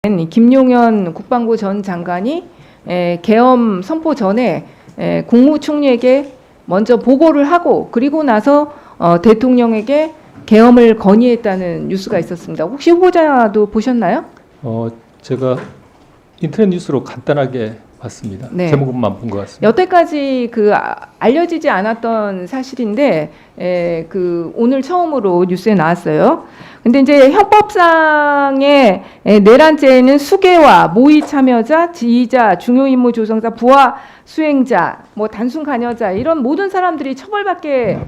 김용현 국방부 전 장관이 계엄 선포 전에 국무총리에게 먼저 보고를 하고 그리고 나서 대통령에게 계엄을 건의했다는 뉴스가 있었습니다. 혹시 후보자도 보셨나요? 제가 인터넷 뉴스로 간단하게 봤습니다. 네. 제목만 본 것 같습니다. 여태까지 알려지지 않았던 사실인데 오늘 처음으로 뉴스에 나왔어요. 근데 이제 형법상의 내란죄에는 수괴와 모의 참여자, 지휘자, 중요 임무 조성자, 부하 수행자, 뭐 단순 관여자 이런 모든 사람들이 처벌받게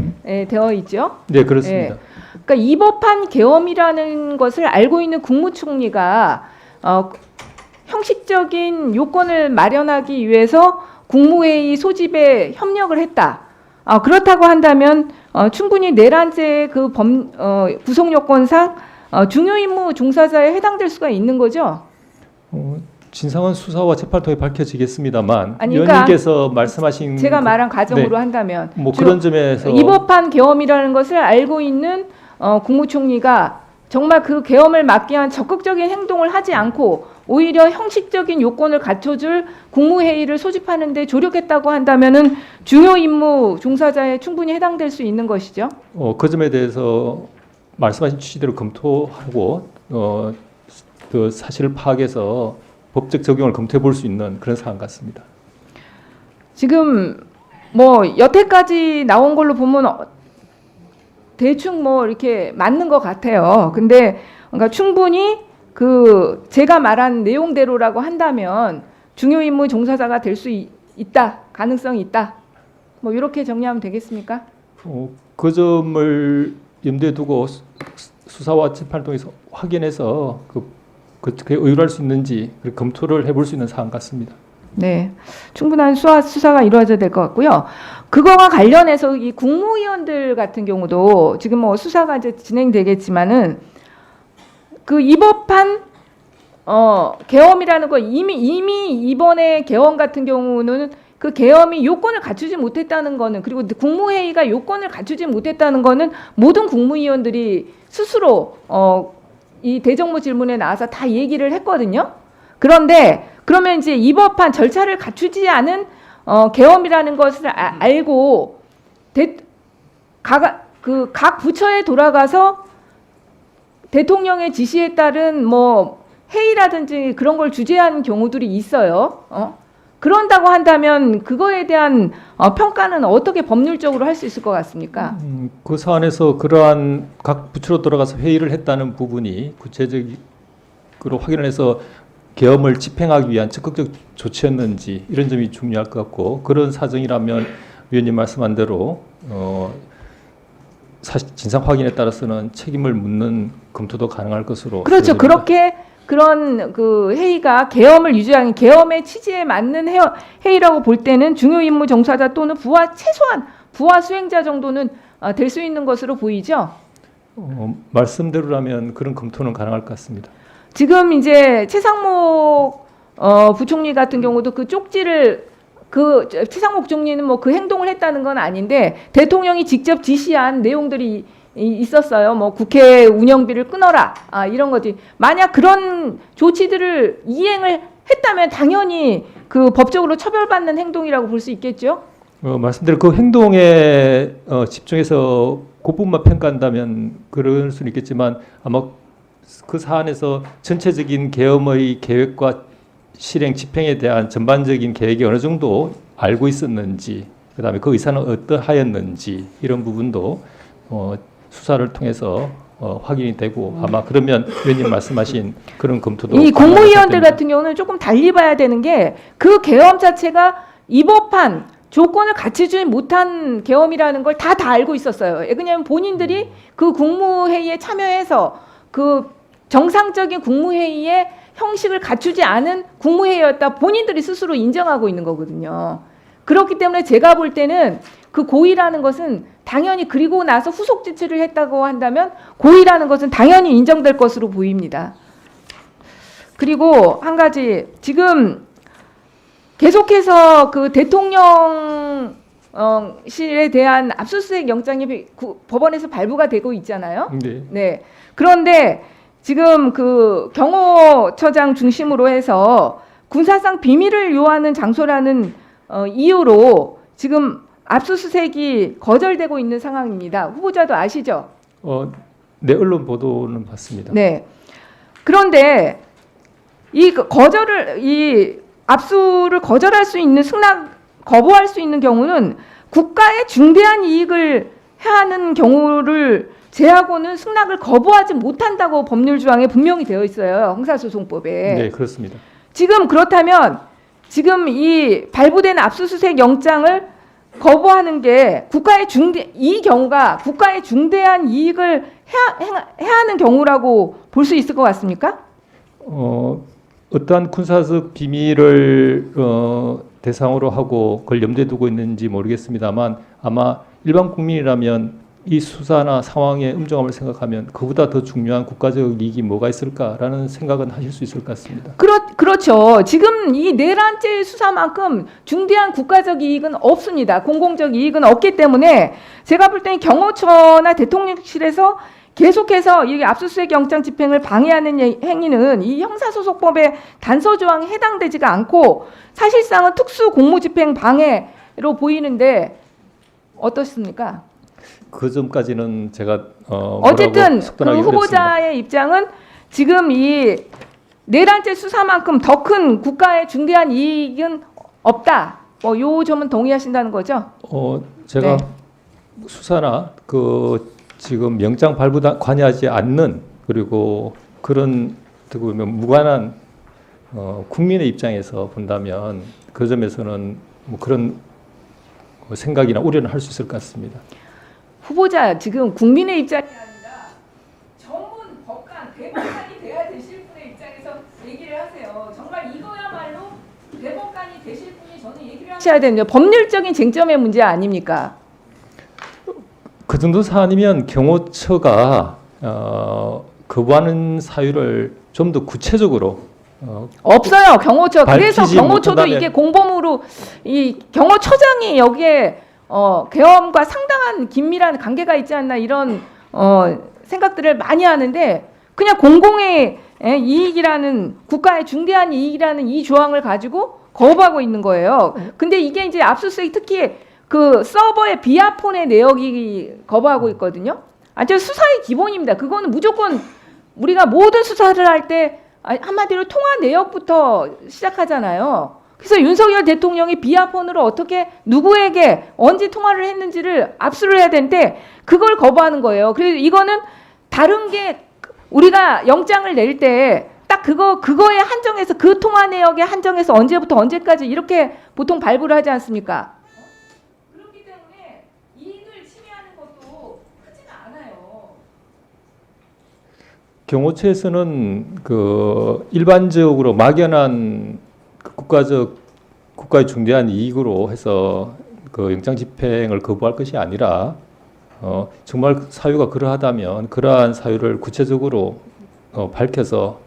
되어 있죠. 네, 그렇습니다. 그러니까 이 법한 계엄이라는 것을 알고 있는 국무총리가 형식적인 요건을 마련하기 위해서 국무회의 소집에 협력을 했다. 그렇다고 한다면 충분히 내란죄의 구성 요건상 중요 임무 종사자에 해당될 수가 있는 거죠. 진상은 수사와 재판을 통해 밝혀지겠습니다만 아니, 그러니까 의원님께서 말씀하신 제가 말한 가정으로 네. 한다면 뭐 그런 점에서 이 법한 계엄이라는 것을 알고 있는 국무총리가 정말 그 계엄을 막기 위한 적극적인 행동을 하지 않고 오히려 형식적인 요건을 갖춰줄 국무회의를 소집하는 데 조력했다고 한다면은 중요 임무 종사자에 충분히 해당될 수 있는 것이죠. 그 점에 대해서 말씀하신 취지대로 검토하고 그 사실을 파악해서 법적 적용을 검토해 볼 수 있는 그런 사안 같습니다. 지금 뭐 여태까지 나온 걸로 보면 대충 뭐 이렇게 맞는 것 같아요. 근데 그러니까 충분히 제가 말한 내용대로라고 한다면 중요 임무 종사자가 될 수 있다, 가능성이 있다. 뭐 이렇게 정리하면 되겠습니까? 그 점을 염두에 두고 수사와 재판을 통해서 확인해서 그게 의뢰할 수 있는지 검토를 해볼 수 있는 사안 같습니다. 네, 충분한 수사가 이루어져야 될 것 같고요. 그거와 관련해서 이 국무위원들 같은 경우도 지금 뭐 수사가 이제 진행되겠지만은 이 법한 계엄이라는 거 이미 이번에 계엄 같은 경우는 그 계엄이 요건을 갖추지 못했다는 거는 그리고 국무회의가 요건을 갖추지 못했다는 거는 모든 국무위원들이 스스로 이 대정부 질문에 나와서 다 얘기를 했거든요. 그런데 그러면 이제 이 법한 절차를 갖추지 않은 계엄이라는 것을 알고 각 부처에 돌아가서 대통령의 지시에 따른 뭐 회의라든지 그런 걸 주재한 경우들이 있어요. 그런다고 한다면 그거에 대한 평가는 어떻게 법률적으로 할 수 있을 것 같습니까? 그 사안에서 그러한 각 부처로 돌아가서 회의를 했다는 부분이 구체적으로 확인을 해서 계엄을 집행하기 위한 적극적 조치였는지 이런 점이 중요할 것 같고 그런 사정이라면 위원님 말씀한 대로 사실 진상 확인에 따라서는 책임을 묻는 검토도 가능할 것으로 그렇죠. 그렇게 그런 회의가 계엄을 유지하는 계엄의 취지에 맞는 회의라고 볼 때는 중요 임무 종사자 또는 최소한 부하 수행자 정도는 될 수 있는 것으로 보이죠. 말씀대로라면 그런 검토는 가능할 것 같습니다. 지금 이제 최상목 부총리 같은 경우도 그 쪽지를 최상목 총리는 뭐 그 행동을 했다는 건 아닌데 대통령이 직접 지시한 내용들이 있었어요. 뭐 국회 운영비를 끊어라 이런 것들이 만약 그런 조치들을 이행을 했다면 당연히 법적으로 처벌받는 행동이라고 볼 수 있겠죠. 말씀대로 그 행동에 집중해서 그 부분만 평가한다면 그럴 수는 있겠지만 아마 그 사안에서 전체적인 계엄의 계획과 실행 집행에 대한 전반적인 계획이 어느 정도 알고 있었는지 그다음에 그 의사는 어떠하였는지 이런 부분도 수사를 통해서 확인이 되고 아마 그러면 위원님 말씀하신 그런 검토도 이 국무위원들 같은 경우는 조금 달리 봐야 되는 게 그 계엄 자체가 위법한 조건을 갖추지 못한 계엄이라는 걸 다 알고 있었어요. 왜냐하면 본인들이 그 국무회의에 참여해서 정상적인 국무회의의 형식을 갖추지 않은 국무회의였다 본인들이 스스로 인정하고 있는 거거든요. 그렇기 때문에 제가 볼 때는 그 고의라는 것은 당연히 그리고 나서 후속 조치를 했다고 한다면 고의라는 것은 당연히 인정될 것으로 보입니다. 그리고 한 가지 지금 계속해서 대통령실에 대한 압수수색 영장이 법원에서 발부가 되고 있잖아요. 네. 네. 그런데 지금 그 경호처장 중심으로 해서 군사상 비밀을 요하는 장소라는 이유로 지금 압수수색이 거절되고 있는 상황입니다. 후보자도 아시죠? 네, 언론 보도는 봤습니다. 네. 그런데 이 압수를 거절할 수 있는 거부할 수 있는 경우는 국가의 중대한 이익을 해하는 경우를 제하고는 승낙을 거부하지 못한다고 법률 조항에 분명히 되어 있어요. 형사소송법에. 네, 그렇습니다. 지금 그렇다면 지금 이 발부된 압수수색 영장을 거부하는 게 이 경우가 국가의 중대한 이익을 해하는 경우라고 볼 수 있을 것 같습니까? 어떠한 군사적 비밀을 대상으로 하고 그걸 염두에 두고 있는지 모르겠습니다만 아마 일반 국민이라면 이 수사나 상황의 엄중함을 생각하면 그보다 더 중요한 국가적 이익이 뭐가 있을까라는 생각은 하실 수 있을 것 같습니다. 그렇죠. 지금 이 내란죄 수사만큼 중대한 국가적 이익은 없습니다. 공공적 이익은 없기 때문에 제가 볼 때는 경호처나 대통령실에서 계속해서 이 압수수색 영장 집행을 방해하는 행위는 이 형사소송법의 단서 조항에 해당되지가 않고 사실상은 특수 공무집행 방해로 보이는데 어떻습니까? 그 점까지는 제가 어쨌든 그 후보자의 입장은 지금 이 내란죄 수사만큼 더 큰 국가의 중대한 이익은 없다. 요 점은 동의하신다는 거죠? 제가 네. 수사나 지금 영장 발부 관여하지 않는 그리고 그런 어떻게 보면 무관한 국민의 입장에서 본다면 그 점에서는 뭐 그런 생각이나 우려는 할 수 있을 것 같습니다. 후보자 지금 국민의 입장이 아니라 전문 법관, 대법관이 돼야 되실 분의 입장에서 얘기를 하세요. 정말 이거야말로 대법관이 되실 분이 저는 얘기를 하셔야 되는데 법률적인 쟁점의 문제 아닙니까? 그 정도 사안이면 경호처가 거부하는 사유를 좀 더 구체적으로 없어요. 경호처. 그래서 밝히지 경호처도 못한다면- 이게 공범으로 이 경호처장이 여기에 계엄과 상당한 긴밀한 관계가 있지 않나 이런 생각들을 많이 하는데 그냥 공공의 이익이라는 국가의 중대한 이익이라는 이 조항을 가지고 거부하고 있는 거예요. 근데 이게 이제 압수수색 특히 그 서버의 비아폰의 내역이 거부하고 있거든요. 아주 수사의 기본입니다. 그거는 무조건 우리가 모든 수사를 할 때 한마디로 통화 내역부터 시작하잖아요. 그래서 윤석열 대통령이 비아폰으로 어떻게 누구에게 언제 통화를 했는지를 압수를 해야 되는데 그걸 거부하는 거예요. 그래서 이거는 다른 게 우리가 영장을 낼 때 딱 그거에 한정해서 그 통화 내역에 한정해서 언제부터 언제까지 이렇게 보통 발부를 하지 않습니까? 그렇기 때문에 이익을 침해하는 것도 크지가 않아요. 경호처에서는 일반적으로 막연한 국가의 중대한 이익으로 해서 영장 집행을 거부할 것이 아니라 정말 사유가 그러하다면 그러한 사유를 구체적으로 밝혀서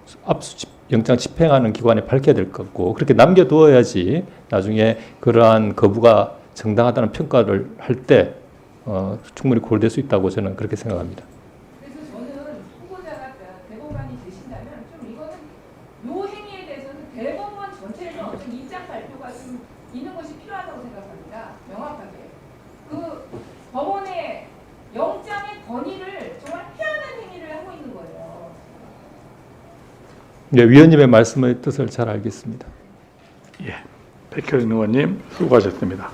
영장 집행하는 기관에 밝혀야 될 것 같고 그렇게 남겨두어야지 나중에 그러한 거부가 정당하다는 평가를 할 때 충분히 고려될 수 있다고 저는 그렇게 생각합니다. 그래서 저는 후보자가 대법관이 되신다면 좀 이거는 요 행위에 대해서는 대법원 전체에서 어떤 입장 발표가 좀 있는 것이 필요하다고 생각합니다. 명확하게 그 법원의 영장의 권위를 정말 해하는 행위를 하고 있는 거예요. 네, 위원님의 말씀의 뜻을 잘 알겠습니다. 백효린 의원님 수고하셨습니다.